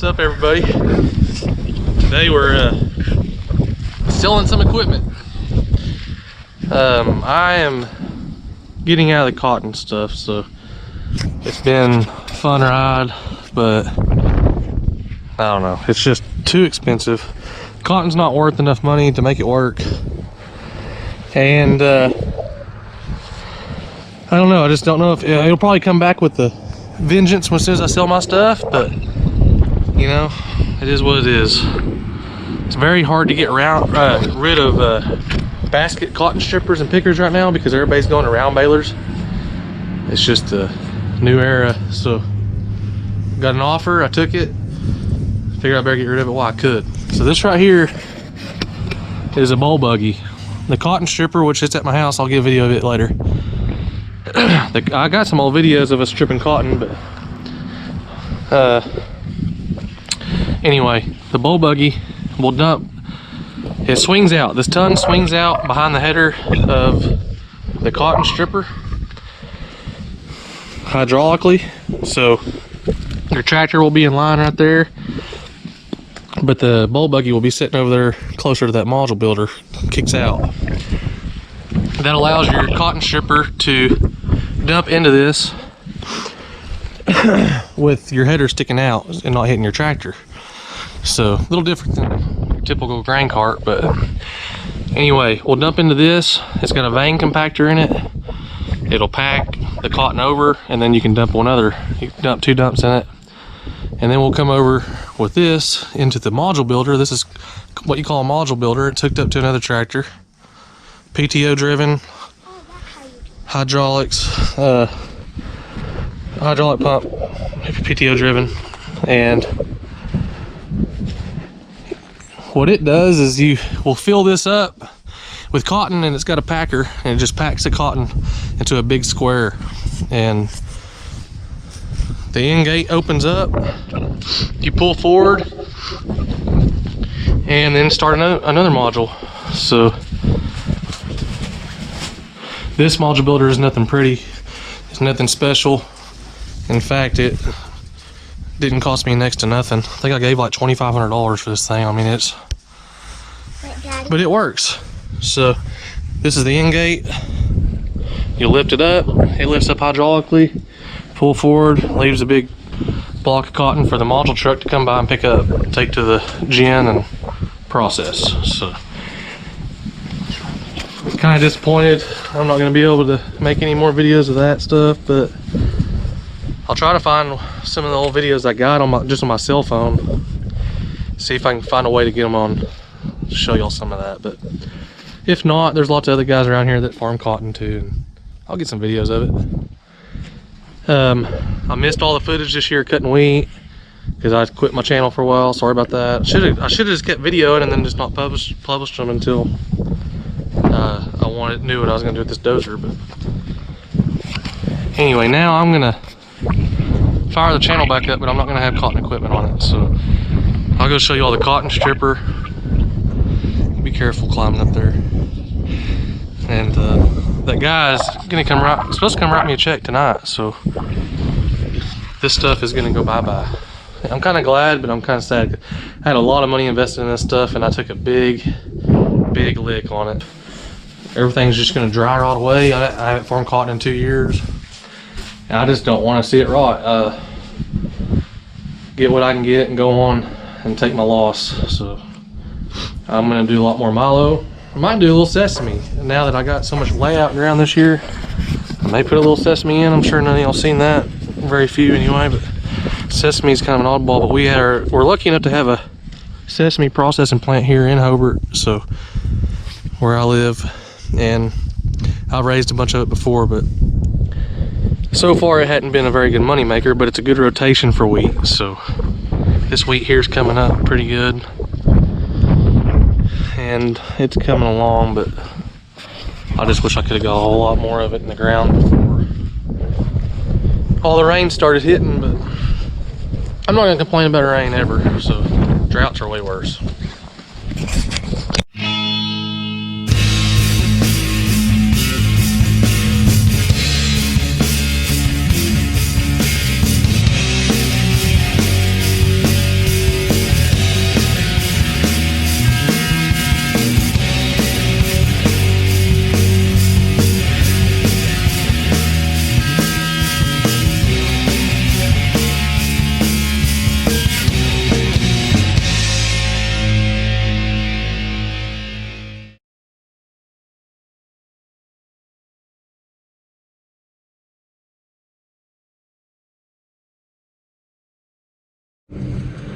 What's up, everybody? Today we're selling some equipment. I am getting out of the cotton stuff, so it's been a fun ride, but I don't know, it's just too expensive. Cotton's not worth enough money to make it work, and I don't know, I just don't know if it'll probably come back with the vengeance as soon as I sell my stuff, but you know, it is what it is. It's very hard to get rid of basket cotton strippers and pickers right now because everybody's going to round balers. It's just a new era, so got an offer, I took it, figured I better get rid of it while I could. So this right here is a bowl buggy. The cotton stripper, which is at my house, I'll get a video of it later. I got some old videos of us stripping cotton, but anyway, the bowl buggy will dump. It swings out. This tongue swings out behind the header of the cotton stripper hydraulically, so your tractor will be in line right there, but the bowl buggy will be sitting over there closer to that module builder. Kicks out. That allows your cotton stripper to dump into this with your header sticking out and not hitting your tractor. So a little different than your typical grain cart, but anyway, we'll dump into this. It's got a vein compactor in it. It'll pack the cotton over, and then you can dump you can dump 2 dumps in it. And then we'll come over with this into the module builder. This is what you call a module builder. It's hooked up to another tractor, PTO driven, hydraulics, hydraulic pump, PTO driven. And what it does is you will fill this up with cotton, and it's got a packer, and it just packs the cotton into a big square, and the end gate opens up, you pull forward and then start another module. So this module builder is nothing pretty, it's nothing special. In fact, it didn't cost me next to nothing. I think I gave like $2,500 for this thing. I mean, but it works. So this is the end gate. You lift it up, it lifts up hydraulically, pull forward, leaves a big block of cotton for the module truck to come by and pick up, take to the gin and process. So kind of disappointed I'm not going to be able to make any more videos of that stuff, but I'll try to find some of the old videos I got on just on my cell phone, see if I can find a way to get them on, show y'all some of that. But if not, there's lots of other guys around here that farm cotton too, and I'll get some videos of it. I missed all the footage this year cutting wheat because I quit my channel for a while. Sorry about that. I should have just kept videoing and then just not published them until I knew what I was gonna do with this dozer. But anyway, now I'm gonna fire the channel back up, but I'm not gonna have cotton equipment on it. So I'll go show you all the cotton stripper. Be careful climbing up there. And that guy's supposed to come write me a check tonight, so this stuff is gonna go bye-bye. I'm kind of glad, but I'm kind of sad. I had a lot of money invested in this stuff, and I took a big lick on it. Everything's just gonna dry rot away. I haven't farmed cotton in 2 years, and I just don't want to see it rot. Get what I can get and go on and take my loss. So I'm gonna do a lot more milo. I might do a little sesame. Now that I got so much layout ground this year, I may put a little sesame in. I'm sure none of y'all seen that. Very few anyway, but sesame is kind of an oddball. But we're lucky enough to have a sesame processing plant here in Hobart, so where I live, and I've raised a bunch of it before, but so far it hadn't been a very good money maker, but it's a good rotation for wheat. So this wheat here is coming up pretty good, and it's coming along, but I just wish I could have got a whole lot more of it in the ground before all the rain started hitting. But I'm not gonna complain about rain ever, so droughts are way worse.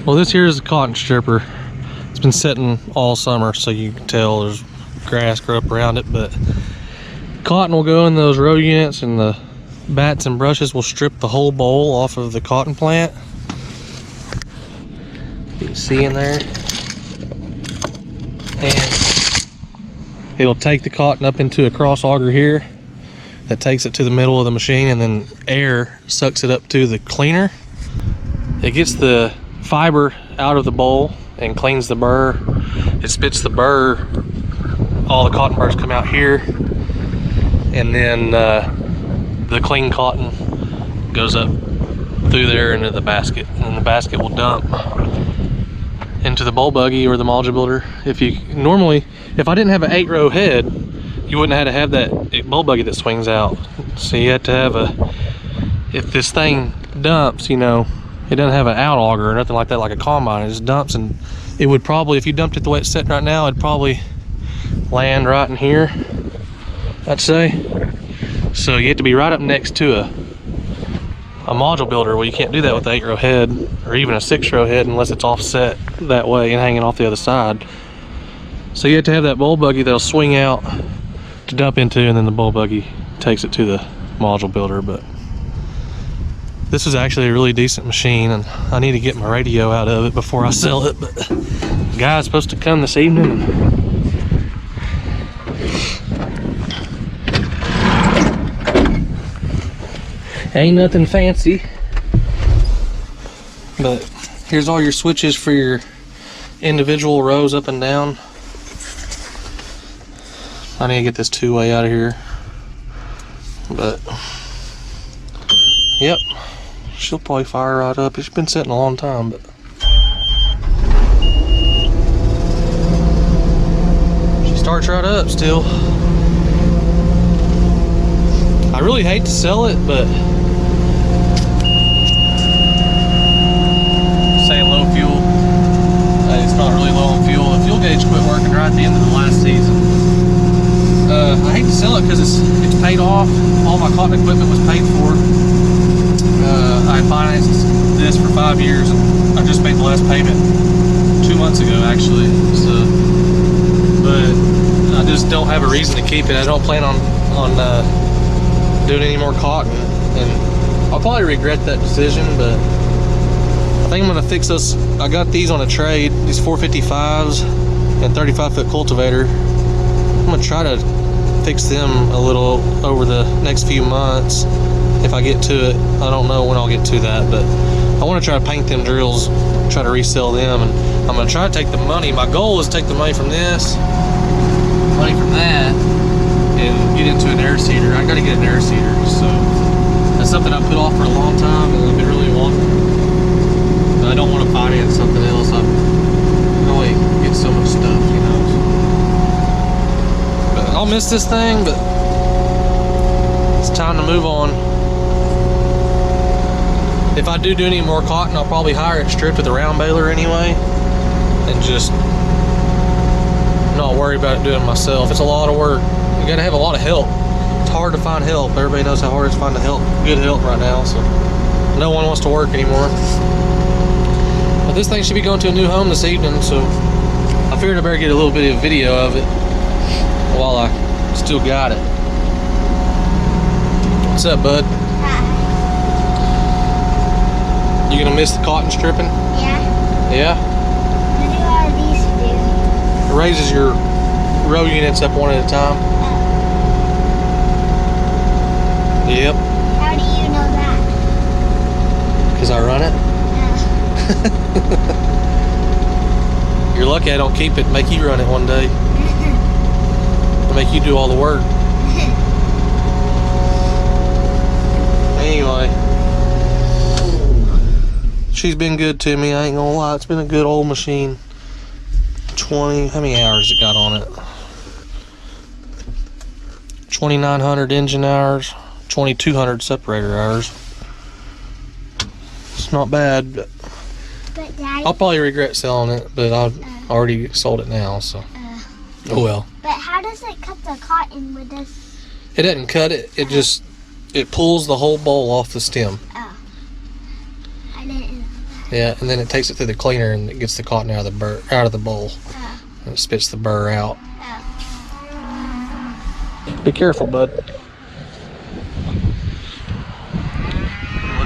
Well, this here is a cotton stripper. It's been sitting all summer, so you can tell there's grass grow up around it, but cotton will go in those row units, and the bats and brushes will strip the whole bowl off of the cotton plant. You can see in there. And it'll take the cotton up into a cross auger here that takes it to the middle of the machine, and then air sucks it up to the cleaner. It gets the fiber out of the bowl and cleans the burr. It spits the burr. All the cotton burrs come out here, and then the clean cotton goes up through there into the basket, and the basket will dump into the bowl buggy or the module builder. If I didn't have an 8-row head, you wouldn't have to have that bowl buggy that swings out. So you have to have if this thing dumps, you know, it doesn't have an out auger or nothing like that like a combine. It just dumps, and it would probably, if you dumped it the way it's sitting right now, it'd probably land right in here, I'd say. So you have to be right up next to a module builder. Well, you can't do that with an 8-row head or even a 6-row head unless it's offset that way and hanging off the other side. So you have to have that bowl buggy that'll swing out to dump into, and then the bowl buggy takes it to the module builder. But this is actually a really decent machine, and I need to get my radio out of it before I sell it. But the guy's supposed to come this evening. Ain't nothing fancy, but here's all your switches for your individual rows up and down. I need to get this 2-way out of here, but yep, she'll probably fire right up. It's been sitting a long time, but she starts right up still. I really hate to sell it, but saying low fuel, it's not really low on fuel. The fuel gauge quit working right at the end of the last season. I hate to sell it because it's paid off. All my cotton equipment was paid for. I financed this for 5 years, and I just made the last payment 2 months ago, actually. So, but I just don't have a reason to keep it. I don't plan on doing any more cotton, and I'll probably regret that decision, but I think I'm gonna fix this. I got these on a trade, these 455s and 35-foot cultivator. I'm gonna try to fix them a little over the next few months if I get to it. I don't know when I'll get to that, but I want to try to paint them drills, try to resell them, and I'm gonna try to take the money. My goal is to take the money from this, money from that, and get into an air seeder. I gotta get an air seeder, so that's something I put off for a long time, and I've been really wanting. But I don't want to finance something else. I can only get so much stuff, you know. But I'll miss this thing, but it's time to move on. If I do any more cotton, I'll probably hire it stripped with a round baler anyway, and just not worry about it doing it myself. It's a lot of work. You gotta have a lot of help. It's hard to find help. Everybody knows how hard it is to find good help right now, so no one wants to work anymore. But this thing should be going to a new home this evening, so I figured I better get a little bit of video of it while I still got it. What's up, bud? You gonna miss the cotton stripping? Yeah. Yeah? What do all these do? It raises your row units up one at a time. Yep. How do you know that? Because I run it. You're lucky I don't keep it and make you run it one day. I'll make you do all the work. Anyway, she's been good to me, I ain't gonna lie. It's been a good old machine. How many hours it got on it? 2,900 engine hours, 2,200 separator hours. It's not bad, but Daddy, I'll probably regret selling it, but I've already sold it now, so oh well. but how does it cut the cotton with this? It doesn't cut it, it pulls the whole bowl off the stem. Oh. I didn't know Yeah, and then it takes it through the cleaner and it gets the cotton out of the bowl. Oh. And it spits the burr out. Oh. Be careful, bud. Look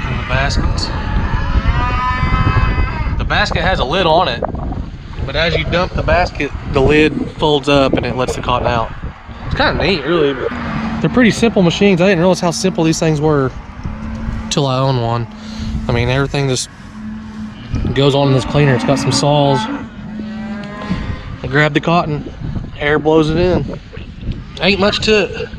in the baskets. The basket has a lid on it, but as you dump the basket, the lid folds up and it lets the cotton out. It's kind of neat, really. But they're pretty simple machines. I didn't realize how simple these things were till I owned one. I mean, everything just goes on in this cleaner. It's got some saws. I grab the cotton, air blows it in. Ain't much to it.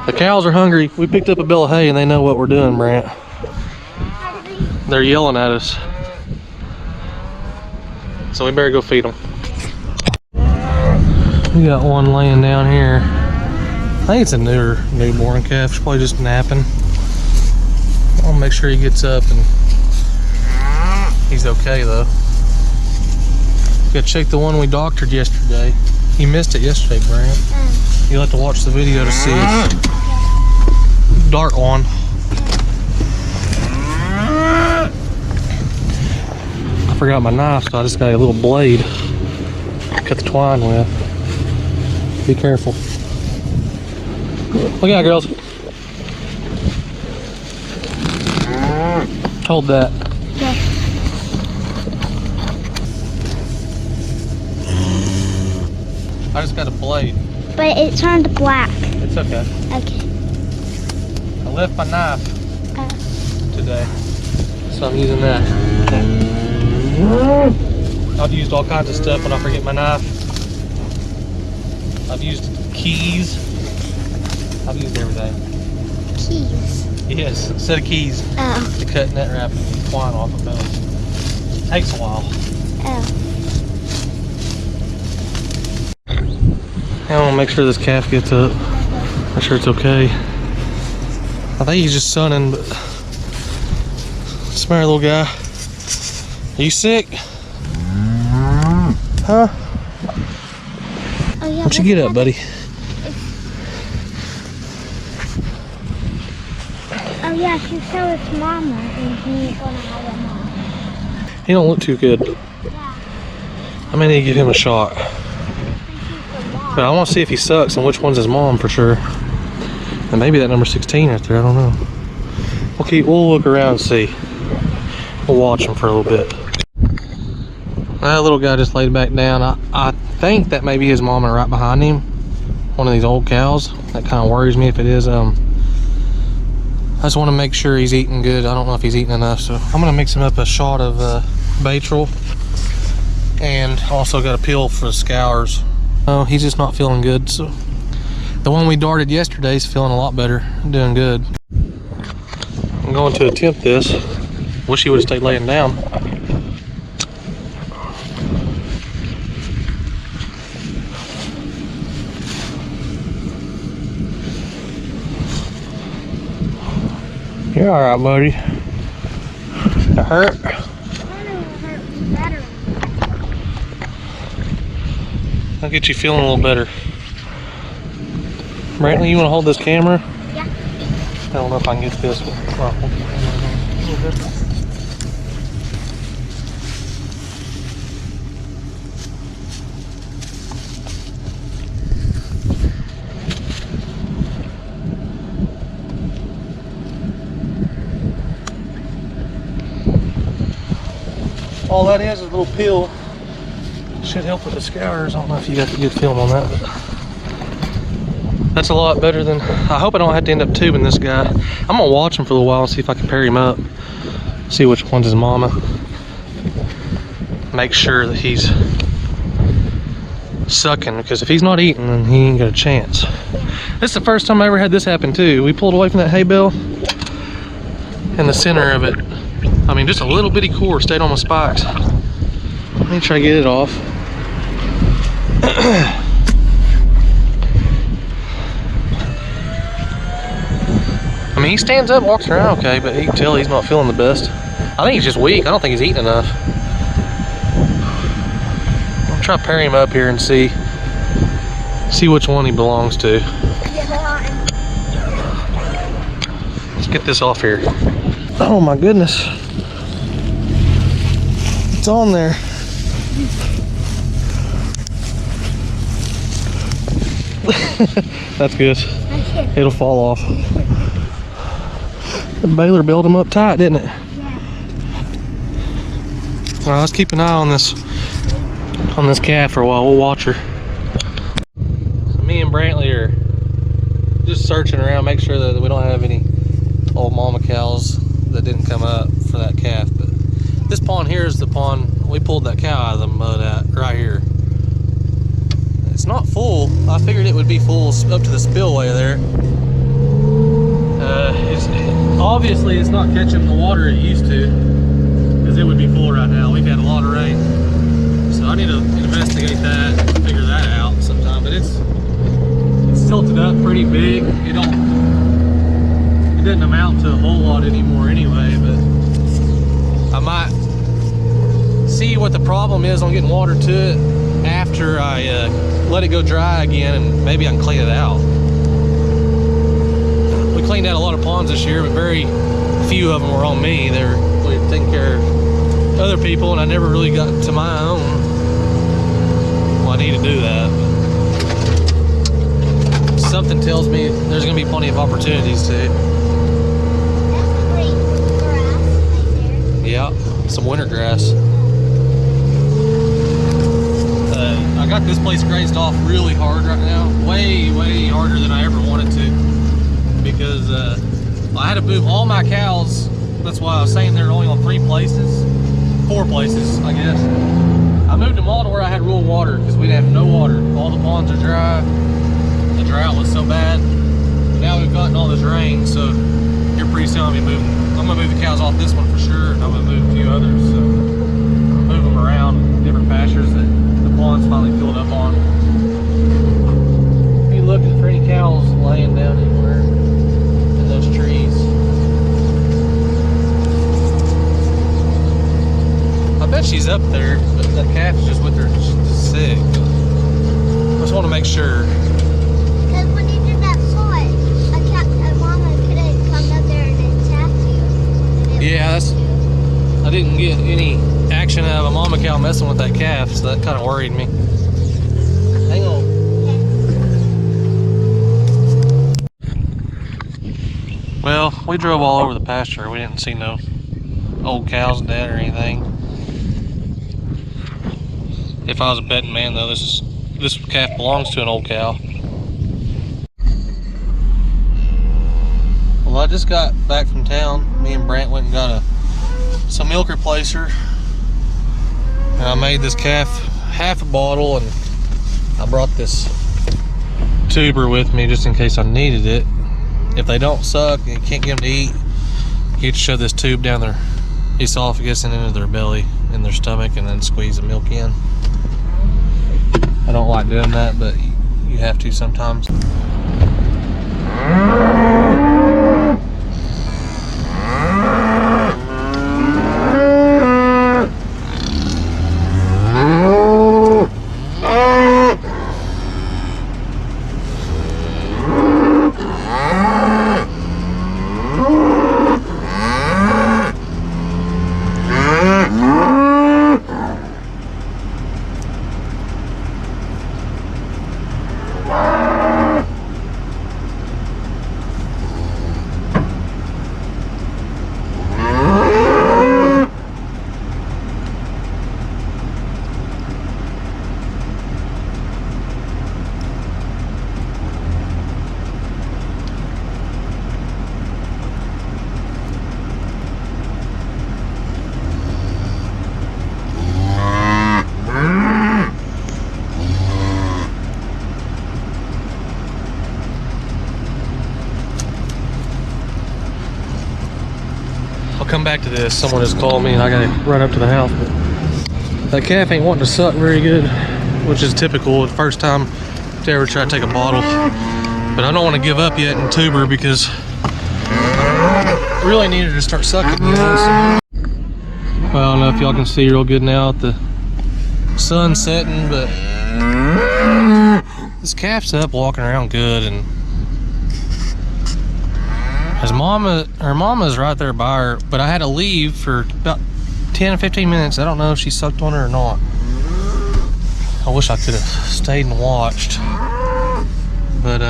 The cows are hungry. We picked up a bale of hay and they know what we're doing, Brant. They're yelling at us. So we better go feed them. We got one laying down here. I think it's a newborn calf. She's probably just napping. I'll make sure he gets up and he's okay though. Gotta check the one we doctored yesterday. You missed it yesterday, Brant. You'll have to watch the video to see it. Dark one. I forgot my knife, so I just got a little blade to cut the twine with. Be careful. Look out, girls. Hold that. Okay. I just got a blade. But it turned black. It's okay. Okay. I left my knife Oh. today, so I'm using that. I've used all kinds of stuff when I forget my knife. I've used keys. I've used everything. Keys. Yes, a set of keys Oh. to cut net wrap and twine off of bells. Takes a while. Oh. I want to make sure this calf gets up. Make sure it's okay. I think he's just sunning, but smart little guy. Are you sick? Huh? Oh, yeah. Why don't you get up, buddy? Oh, yeah. She saw his mama and he's gonna have a mom. He don't look too good. Yeah. I may need to give him a shot. But I want to see if he sucks and which one's his mom for sure. And maybe that number 16 right there, I don't know. We'll look around and see. We'll watch him for a little bit. That little guy just laid back down. I think that may be his mama right behind him. One of these old cows. That kind of worries me if it is. I just want to make sure he's eating good. I don't know if he's eating enough, so I'm gonna mix him up a shot of Baytril. And also got a pill for the scours. Oh, he's just not feeling good, so the one we darted yesterday is feeling a lot better, doing good. I'm going to attempt this. Wish he would have stayed laying down. You're all right, buddy. That hurt? I'll get you feeling a little better. Brantley, you want to hold this camera? Yeah. I don't know if I can get this one. Well, hold the camera a little bit. All that is a little pill. Should help with the scours. I don't know if you got the good film on that, but that's a lot better than. I hope I don't have to end up tubing this guy. I'm gonna watch him for a little while and see if I can pair him up. See which one's his mama. Make sure that he's sucking, because if he's not eating, then he ain't got a chance. This is the first time I ever had this happen too. We pulled away from that hay bale, and the center of it, I mean, just a little bitty core stayed on my spikes. Let me try to get it off. I mean, he stands up, walks around okay, but you can tell he's not feeling the best. I think he's just weak. I don't think he's eating enough. I'll try to pair him up here and see which one he belongs to. Let's get this off here. Oh my goodness. It's on there. That's good. It'll fall off. The baler built them up tight, didn't it? Yeah. Well, let's keep an eye on this calf for a while. We'll watch her. So me and Brantley are just searching around, make sure that we don't have any old mama cows that didn't come up for that calf. But this pond here is the pond we pulled that cow out of the mud at, right here. It's not full. I figured it would be full up to the spillway there. Obviously it's not catching the water it used to, because it would be full right now. We've had a lot of rain, so I need to investigate that, figure that out sometime. But it's tilted up pretty big. It doesn't amount to a whole lot anymore anyway, but I might see what the problem is on getting water to it after I let it go dry again, and maybe I can clean it out. We cleaned out a lot of ponds this year, but very few of them were on me. We were taking care of other people, and I never really got to my own. Well, I need to do that. But something tells me there's going to be plenty of opportunities to. That's great grass right there. Yeah, some winter grass. I got this place grazed off really hard right now. Way, way harder than I ever wanted to. Because I had to move all my cows. That's why I was saying they're only on 4 places, I guess. I moved them all to where I had rural water, because we didn't have no water. All the ponds are dry. The drought was so bad. But now we've gotten all this rain, so here pretty soon I'm gonna move the cows off this one for sure, and I'm gonna move a few others. So move them around different pastures that the ponds finally filled up on. If you're looking for any cows laying down anywhere in those trees, I bet she's up there, but that calf is just with her sick. I just want to make sure. Because when you did that saw it, a mama could have come up there and attacked you. Yeah, I didn't get any action out of a mama cow messing with that calf, so that kind of worried me. Hang on. Well, we drove all over the pasture. We didn't see no old cows dead or anything. If I was a betting man, though, this calf belongs to an old cow. Well, I just got back from town. Me and Brant went and got some milk replacer. And I made this calf half a bottle, and I brought this tuber with me just in case I needed it. If they don't suck and you can't get them to eat, you get to shove this tube down their esophagus and into their belly, in their stomach, and then squeeze the milk in. I don't like doing that, but you have to sometimes. I'll come back to this. Someone just called me and I gotta run up to the house. But that calf ain't wanting to suck very good, which is typical the first time to ever try to take a bottle. But I don't want to give up yet in tuber, because I really need her to start sucking, you know? So, well, I don't know if y'all can see real good now at the sun setting, but this calf's up walking around good, and Her mama's right there by her, but I had to leave for about 10 or 15 minutes. I don't know if she sucked on her or not. I wish I could have stayed and watched. But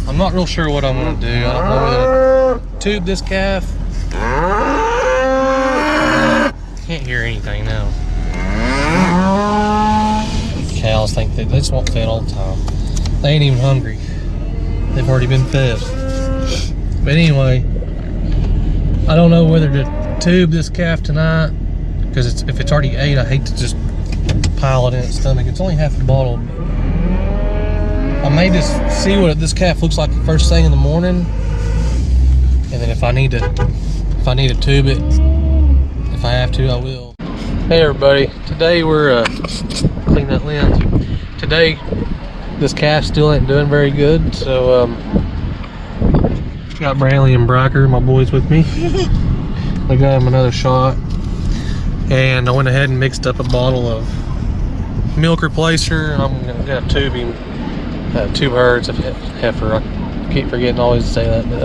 I'm not real sure what I'm gonna do. I don't know whether to tube this calf. Can't hear anything now. Cows think they just want fed all the time. They ain't even hungry. They've already been fed. But anyway, I don't know whether to tube this calf tonight, because if it's already ate, I hate to just pile it in its stomach. It's only half a bottle. I may just see what this calf looks like the first thing in the morning, and then if I need to tube it, if I have to, I will. Hey everybody, today we're clean that lens. Today this calf still ain't doing very good, so got Brantley and Bryker, my boys, with me. I got him another shot, and I went ahead and mixed up a bottle of milk replacer, and I'm gonna tube him. Tube herds of heifer. I keep forgetting always to say that, but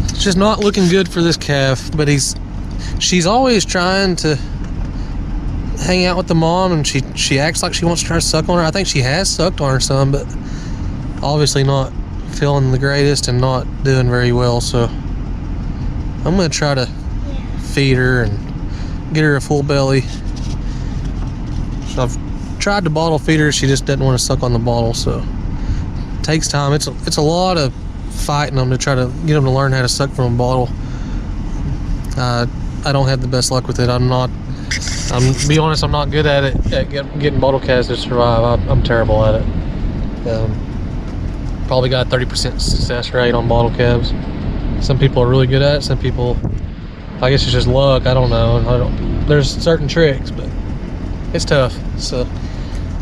it's just not looking good for this calf. But she's always trying to hang out with the mom, and she acts like she wants to try to suck on her. I think she has sucked on her some, but obviously not feeling the greatest and not doing very well. So I'm gonna try to feed her and get her a full belly. So I've tried to bottle feed her. She just doesn't want to suck on the bottle, so it takes time. It's a lot of fighting them to try to get them to learn how to suck from a bottle. I don't have the best luck with it. I'm be honest, I'm not good at it, at getting bottle calves to survive. I'm terrible at it. Probably got a 30% success rate on bottle calves. Some people are really good at it. Some people, I guess it's just luck. I don't know. There's certain tricks, but it's tough. So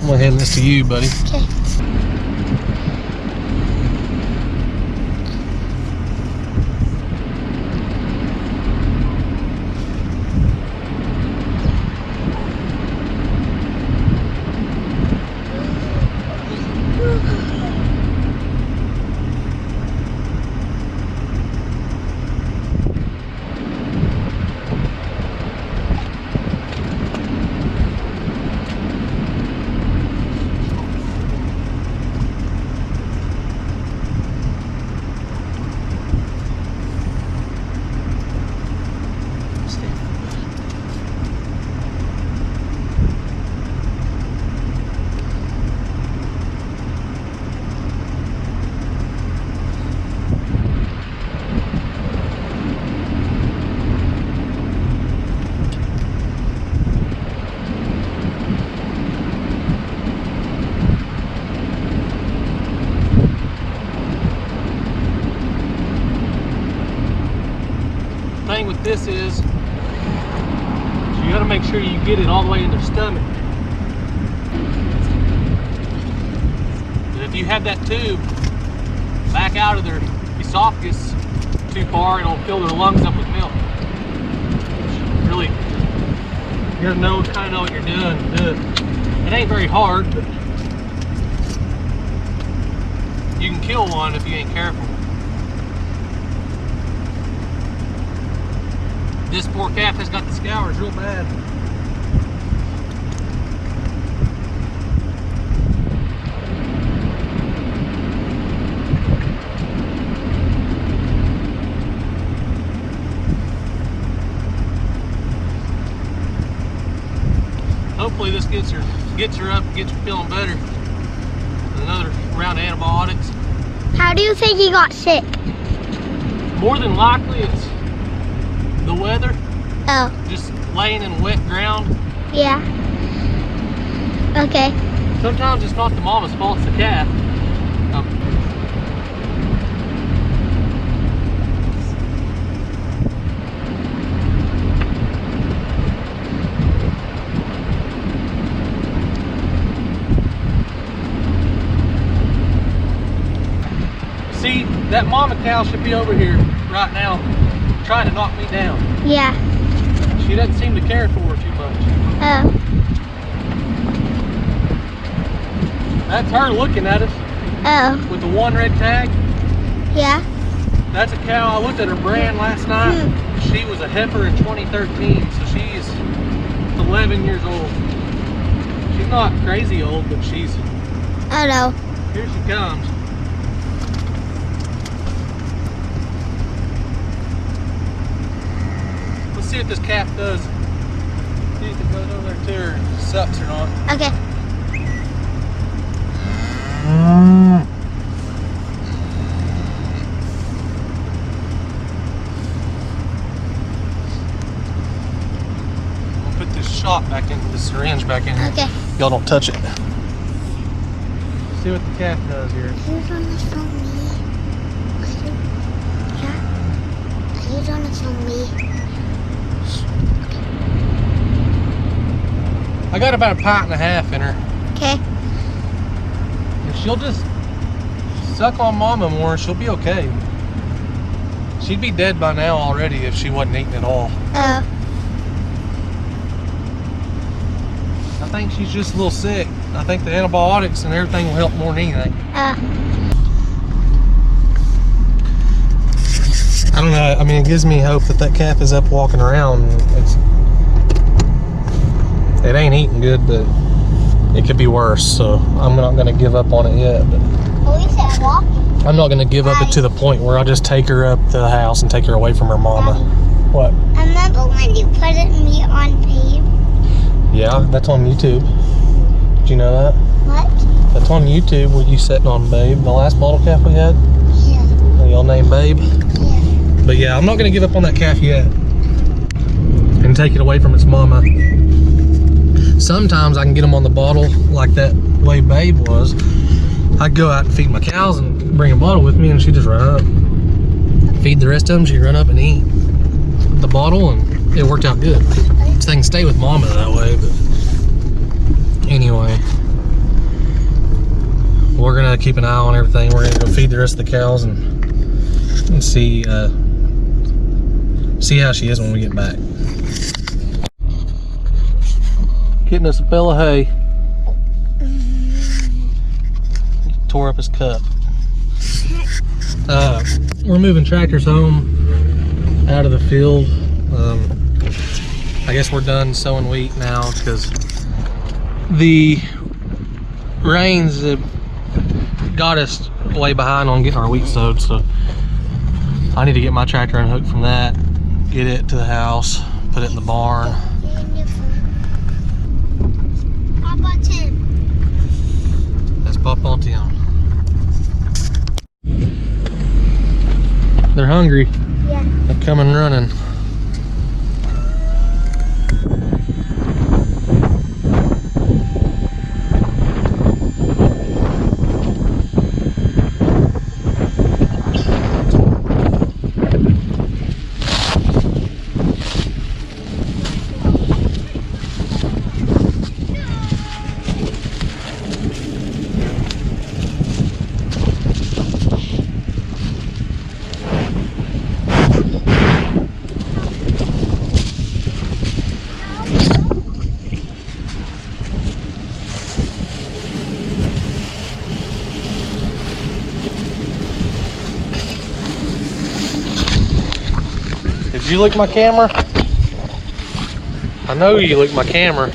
I'm gonna hand this to you, buddy. Okay. Thing with this is you got to make sure you get it all the way in their stomach. And if you have that tube back out of their esophagus too far, it'll fill their lungs up with milk. Really, you gotta kind of know what you're doing to do it. It ain't very hard, but you can kill one if you ain't careful. This poor calf has got the scours real bad. Hopefully this gets her up, gets her feeling better. Another round of antibiotics. How do you think he got sick? More than likely it's the weather. Oh. Just laying in wet ground. Yeah. Okay. Sometimes it's not the mama's fault, it's the calf. See, that mama cow should be over here right now trying to knock me down. Yeah. She doesn't seem to care for her too much. Oh. That's her looking at us. Oh, with the one red tag. yeah. That's a cow. I looked at her brand last night. She was a heifer in 2013, so she's 11 years old. She's not crazy old, but she's. Oh no. Here she comes. Let's see if this calf does. See if it goes over there to her and sucks or not. Okay. I'll put this shot back in, the syringe back in here. Okay. Y'all don't touch it. See what the calf does here. Are you trying to film me? Yeah. Are you trying to film me? I got about 1.5 pints in her. Okay. If she'll just suck on mama more, she'll be okay. She'd be dead by now already if she wasn't eating at all. Oh. I think she's just a little sick. I think the antibiotics and everything will help more than anything. I don't know. I mean, it gives me hope that that calf is up walking around. It ain't eating good, but it could be worse. So I'm not gonna give up on it yet. But Well, we said walking. I'm not gonna give up it to the point where I'll just take her up to the house and take her away from her mama. Daddy, What? I remember when you put me on Babe. Yeah, that's on YouTube. Did you know that? What? That's on YouTube where you sitting on Babe, the last bottle calf we had. Yeah. Y'all named Babe. Yeah. But yeah, I'm not gonna give up on that calf yet and take it away from its mama. Sometimes I can get them on the bottle like that way Babe was. I'd go out and feed my cows and bring a bottle with me and she'd just run up. Feed the rest of them, she'd run up and eat the bottle and it worked out good. So they can stay with mama that way, but anyway. We're gonna keep an eye on everything. We're gonna go feed the rest of the cows and see how she is when we get back. Getting us a bale of hay. Tore up his cup. We're moving tractors home out of the field. I guess we're done sowing wheat now because the rains have got us way behind on getting our wheat sowed, so I need to get my tractor unhooked from that, get it to the house, put it in the barn. Papa Tim. That's Papa Tim. They're hungry. Yeah. They're coming running. Did you lick my camera? I know you licked my camera.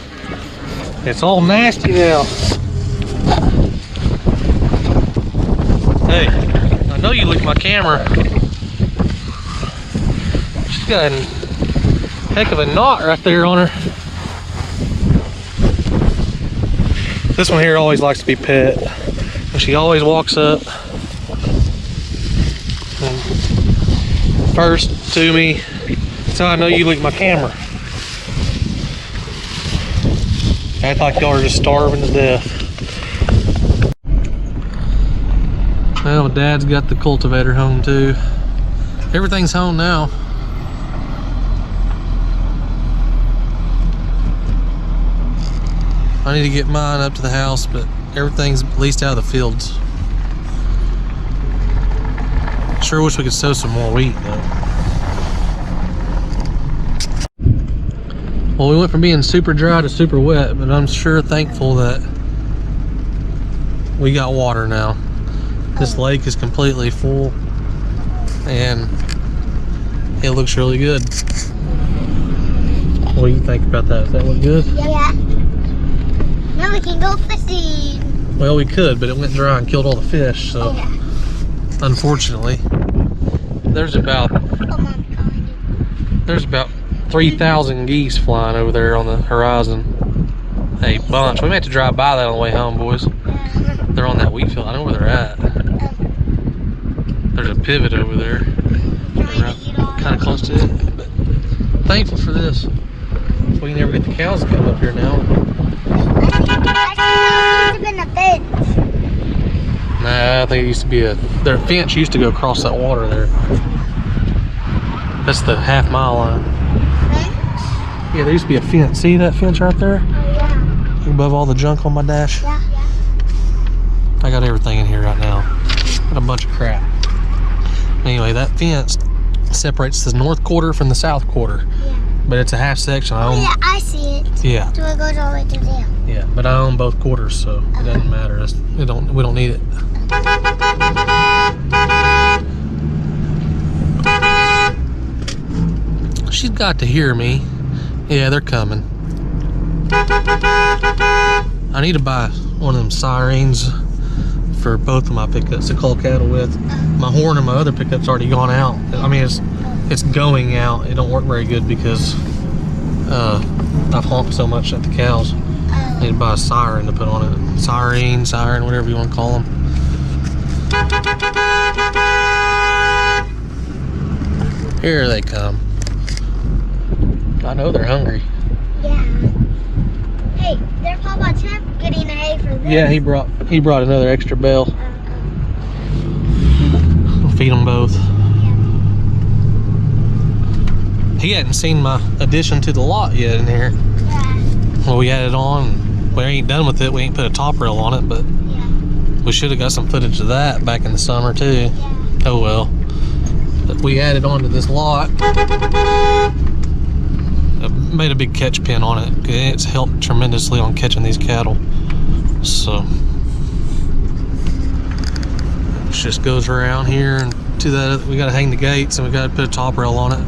It's all nasty now. Hey, I know you licked my camera. She's got a heck of a knot right there on her. This one here always likes to be pet. And she always walks up and first to me. That's how I know you licked my camera. Act like y'all are just starving to death. Well, Dad's got the cultivator home too. Everything's home now. I need to get mine up to the house, but everything's at least out of the fields. Sure wish we could sow some more wheat though. Well, we went from being super dry to super wet, but I'm sure thankful that we got water now. This lake is completely full, and it looks really good. What do you think about that? Does that look good? Yeah. Now we can go fishing. Well, we could, but it went dry and killed all the fish, so Yeah. unfortunately. There's about Oh, Mom's calling you. There's about 3,000 geese flying over there on the horizon. A bunch. We may have to drive by that on the way home, boys. They're on that wheat field. I know where they're at. There's a pivot over there. Kind of close to it. But thankful for this. We can never get the cows to come up here now. I think it used to be a fence. Nah, I think it used to be their fence used to go across that water there. That's the half-mile line. Fence? Yeah, there used to be a fence. See that fence right there? Oh, yeah. Above all the junk on my dash? Yeah. I got everything in here right now. Got a bunch of crap. Anyway, that fence separates the north quarter from the south quarter. Yeah. But it's a half section. I Oh, own, yeah, I see it. yeah, So it goes all the way to there. yeah. But I own both quarters, so it doesn't matter. We don't need it. She's got to hear me. Yeah, they're coming. I need to buy one of them sirens for both of my pickups to call cattle with. My horn and my other pickup's already gone out. I mean, it's going out. It don't work very good because I've honked so much at the cows. I need to buy a siren to put on it. Siren, whatever you want to call them. Here they come. I know they're hungry. Yeah. Hey, there's Papa Champ getting a hay for this. Yeah, he brought another extra bale. We'll feed them both. He hadn't seen my addition to the lot yet in here. Yeah. Well, we had it on. We ain't done with it. We ain't put a top rail on it, but Yeah. we should have got some footage of that back in the summer too. Yeah. Oh well. But we added on to this lot. I made a big catch pin on it. It's helped tremendously on catching these cattle. So it just goes around here and to that. We got to hang the gates and we got to put a top rail on it.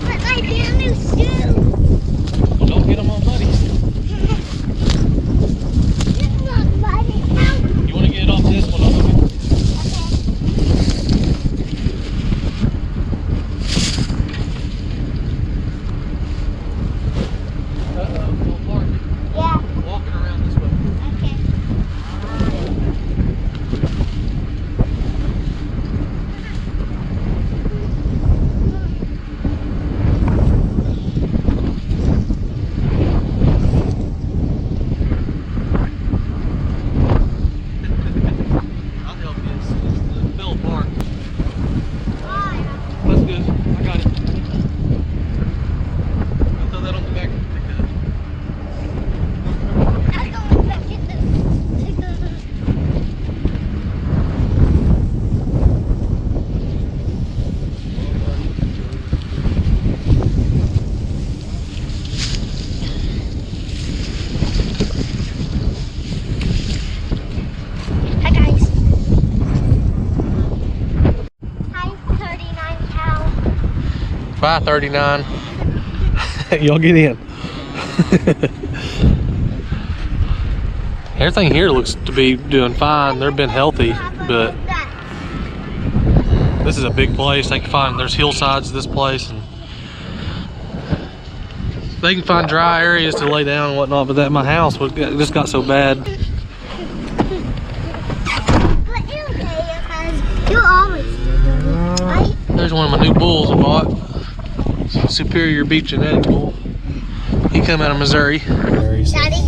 But my brand new shoe. Well, don't get them all muddy. It's not muddy. Ow. You want to get it off this one? Yeah. Walking around this way. Okay. I'll help you. It fell apart. Why? That's good. I got it. I'll throw that on the back of the pickup. I'm going back in the. Hi guys. Hi, 39 pounds. Bye, 39. Y'all get in. Everything here looks to be doing fine. They've been healthy, but this is a big place. They can find, there's hillsides to this place, and they can find dry areas to lay down and whatnot, but my house just got so bad. But you okay, because you always do. Right? There's one of my new bulls I bought. Superior Beef Genetic bull. He come out of Missouri. Daddy,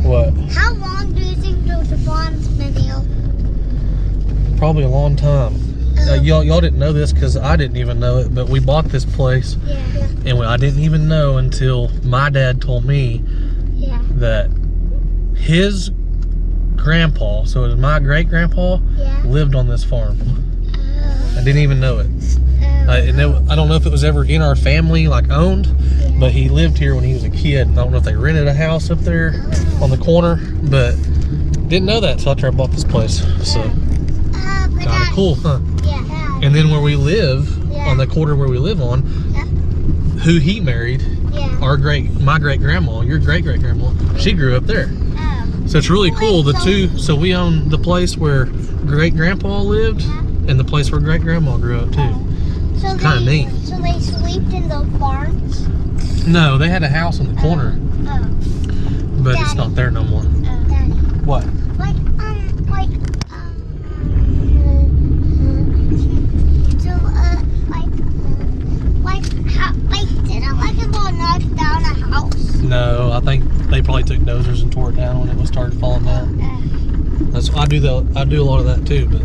What? how long do you think the farm's been here? Probably a long time. Y'all didn't know this because I didn't even know it, but we bought this place, Yeah. and I didn't even know until my dad told me Yeah. that his grandpa, so it was my great grandpa, Yeah. lived on this farm. I didn't even know it. And I don't know if it was ever in our family, like owned, but he lived here when he was a kid. I don't know if they rented a house up there on the corner, but didn't know that until after I bought this place. So kind of cool, huh? Yeah. And then where we live, on the quarter where we live on, who he married, my great grandma, your great grandma, she grew up there. So it's really cool. So we own the place where great grandpa lived and the place where great grandma grew up too. So Kind of neat. So they slept in the barns? No, they had a house in the corner, but it's Daddy. not there no more. Daddy. What? Didn't like it go knock down a house? No, I think they probably took dozers and tore it down when it was started falling down. I do a lot of that too, but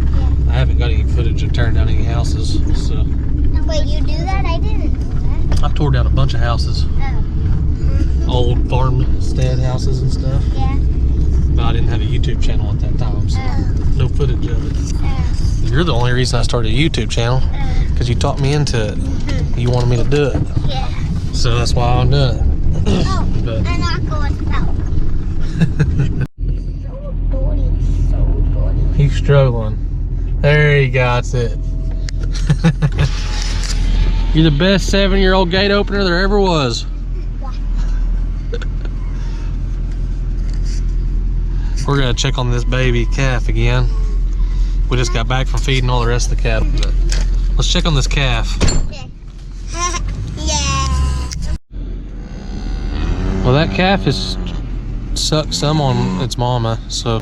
I haven't got any footage of tearing down any houses. So Wait, you do that? I didn't do that. I've tore down a bunch of houses, old farmstead houses and stuff. Yeah. But I didn't have a YouTube channel at that time, so no footage of it. You're the only reason I started a YouTube channel, because you talked me into it. You wanted me to do it, Yeah. so that's why I'm doing it. Oh, But I'm not going out. So dirty. he's struggling. There he got it. You're the best 7-year-old gate opener there ever was. We're gonna check on this baby calf again. We just got back from feeding all the rest of the cattle, but let's check on this calf. Yeah. Well, that calf has sucked some on its mama, so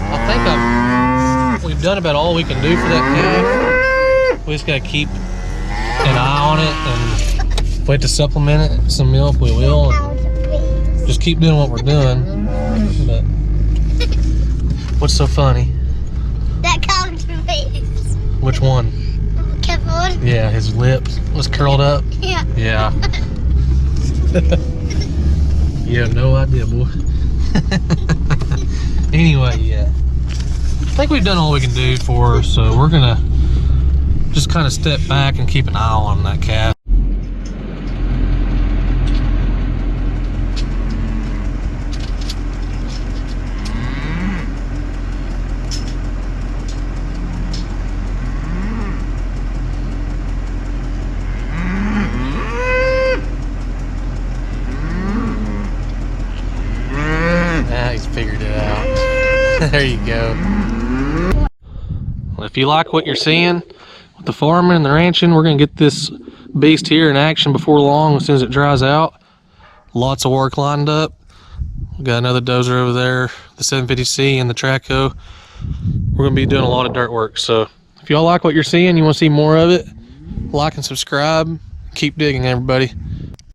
I think we've done about all we can do for that calf. We just gotta keep an eye on it, and if we have to supplement it with some milk, we will. And just keep doing what we're doing. But what's so funny? That cow's face. Which one? Careful. Yeah, his lips was curled up. Yeah. Yeah. You have no idea, boy. Anyway, yeah. I think we've done all we can do for her, so we're gonna just kind of step back and keep an eye on that calf. He's figured it out. There you go. Well, if you like what you're seeing with the farming and the ranching, we're gonna get this beast here in action before long, as soon as it dries out. Lots of work lined up. We got another dozer over there, the 750C and the Traco. We're gonna be doing a lot of dirt work. So if y'all like what you're seeing, you wanna see more of it, like and subscribe. Keep digging, everybody.